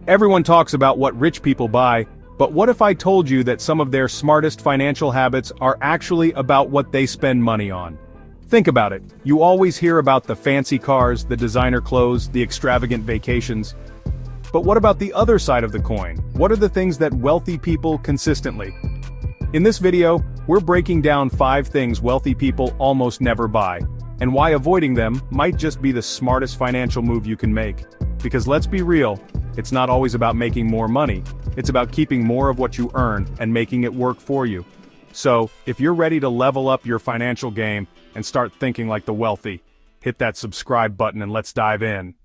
Everyone talks about what rich people buy, but what if I told you that some of their smartest financial habits are actually about what they spend money on? Think about it. You always hear about the fancy cars, the designer clothes, the extravagant vacations. But what about the other side of the coin? What are the things that wealthy people consistently? In this video, we're breaking down 5 things wealthy people almost never buy, and why avoiding them might just be the smartest financial move you can make. Because let's be real, it's not always about making more money, it's about keeping more of what you earn and making it work for you. So, if you're ready to level up your financial game and start thinking like the wealthy, hit that subscribe button and let's dive in.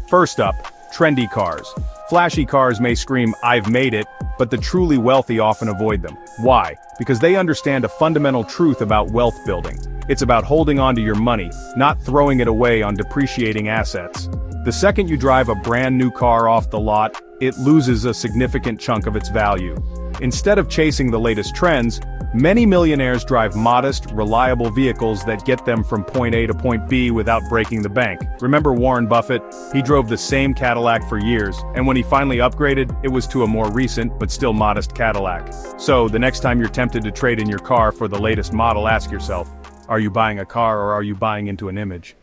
First up, trendy cars. Flashy cars may scream, "I've made it," but the truly wealthy often avoid them. Why? Because they understand a fundamental truth about wealth building. It's about holding on to your money, not throwing it away on depreciating assets. The second you drive a brand new car off the lot, it loses a significant chunk of its value. Instead of chasing the latest trends, many millionaires drive modest, reliable vehicles that get them from point A to point B without breaking the bank. Remember Warren Buffett? He drove the same Cadillac for years, and when he finally upgraded, it was to a more recent but still modest Cadillac. So, the next time you're tempted to trade in your car for the latest model, ask yourself, are you buying a car or are you buying into an image?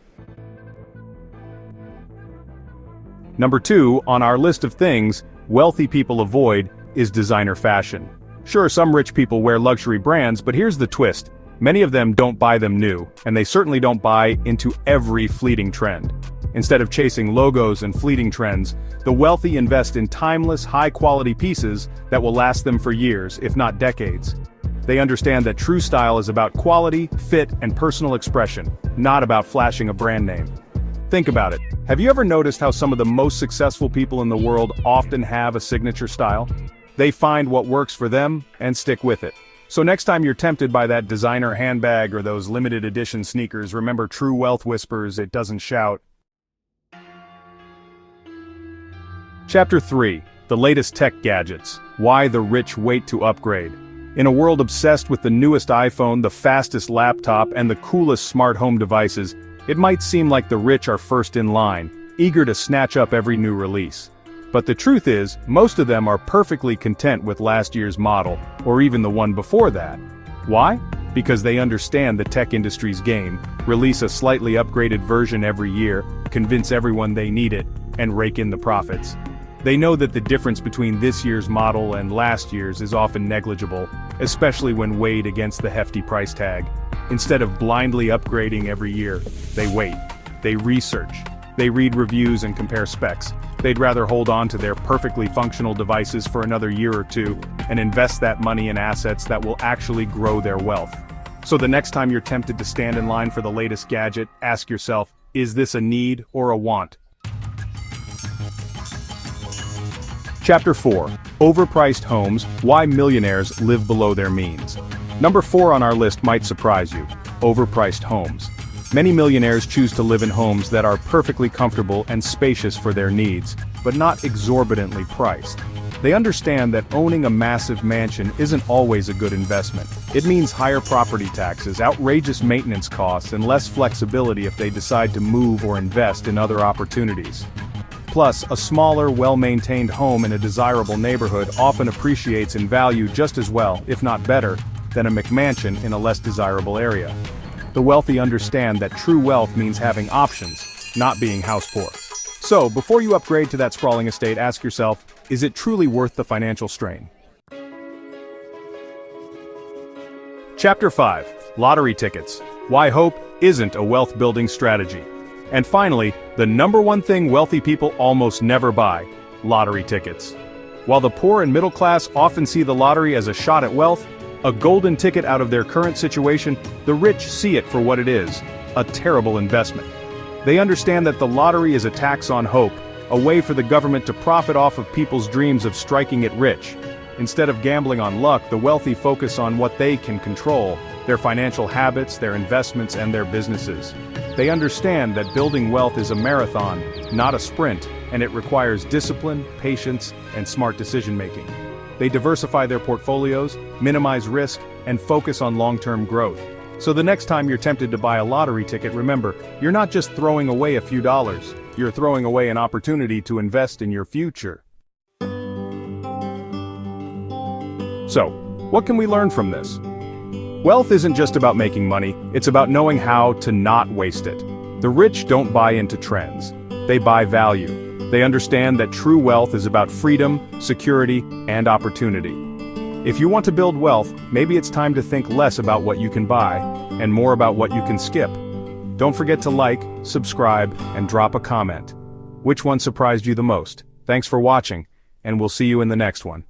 Number 2, on our list of things wealthy people avoid is designer fashion. Sure, some rich people wear luxury brands, but here's the twist. Many of them don't buy them new, and they certainly don't buy into every fleeting trend. Instead of chasing logos and fleeting trends, the wealthy invest in timeless, high-quality pieces that will last them for years, if not decades. They understand that true style is about quality, fit, and personal expression, not about flashing a brand name. Think about it. Have you ever noticed how some of the most successful people in the world often have a signature style? They find what works for them and stick with it. So next time you're tempted by that designer handbag or those limited edition sneakers, remember true wealth whispers, it doesn't shout. Chapter 3. The latest tech gadgets. Why the rich wait to upgrade. In a world obsessed with the newest iPhone, the fastest laptop, and the coolest smart home devices, it might seem like the rich are first in line, eager to snatch up every new release. But the truth is, most of them are perfectly content with last year's model, or even the one before that. Why? Because they understand the tech industry's game, release a slightly upgraded version every year, convince everyone they need it, and rake in the profits. They know that the difference between this year's model and last year's is often negligible, especially when weighed against the hefty price tag. Instead of blindly upgrading every year, they wait. They research. They read reviews and compare specs. They'd rather hold on to their perfectly functional devices for another year or two and invest that money in assets that will actually grow their wealth. So the next time you're tempted to stand in line for the latest gadget, ask yourself, is this a need or a want? Chapter 4. Overpriced homes, why millionaires live below their means. Number 4 on our list might surprise you. Overpriced homes. Many millionaires choose to live in homes that are perfectly comfortable and spacious for their needs, but not exorbitantly priced. They understand that owning a massive mansion isn't always a good investment. It means higher property taxes, outrageous maintenance costs, and less flexibility if they decide to move or invest in other opportunities. Plus, a smaller, well-maintained home in a desirable neighborhood often appreciates in value just as well, if not better, than a McMansion in a less desirable area. The wealthy understand that true wealth means having options, not being house poor. So, before you upgrade to that sprawling estate, ask yourself, is it truly worth the financial strain? Chapter 5. Lottery tickets. Why hope isn't a wealth-building strategy. And finally, the number 1 thing wealthy people almost never buy, lottery tickets. While the poor and middle class often see the lottery as a shot at wealth, a golden ticket out of their current situation, the rich see it for what it is, a terrible investment. They understand that the lottery is a tax on hope, a way for the government to profit off of people's dreams of striking it rich. Instead of gambling on luck, the wealthy focus on what they can control, their financial habits, their investments, and their businesses. They understand that building wealth is a marathon, not a sprint, and it requires discipline, patience, and smart decision-making. They diversify their portfolios, minimize risk, and focus on long-term growth. So the next time you're tempted to buy a lottery ticket, remember, you're not just throwing away a few dollars, you're throwing away an opportunity to invest in your future. So, what can we learn from this? Wealth isn't just about making money, it's about knowing how to not waste it. The rich don't buy into trends. They buy value. They understand that true wealth is about freedom, security, and opportunity. If you want to build wealth, maybe it's time to think less about what you can buy, and more about what you can skip. Don't forget to like, subscribe, and drop a comment. Which one surprised you the most? Thanks for watching, and we'll see you in the next one.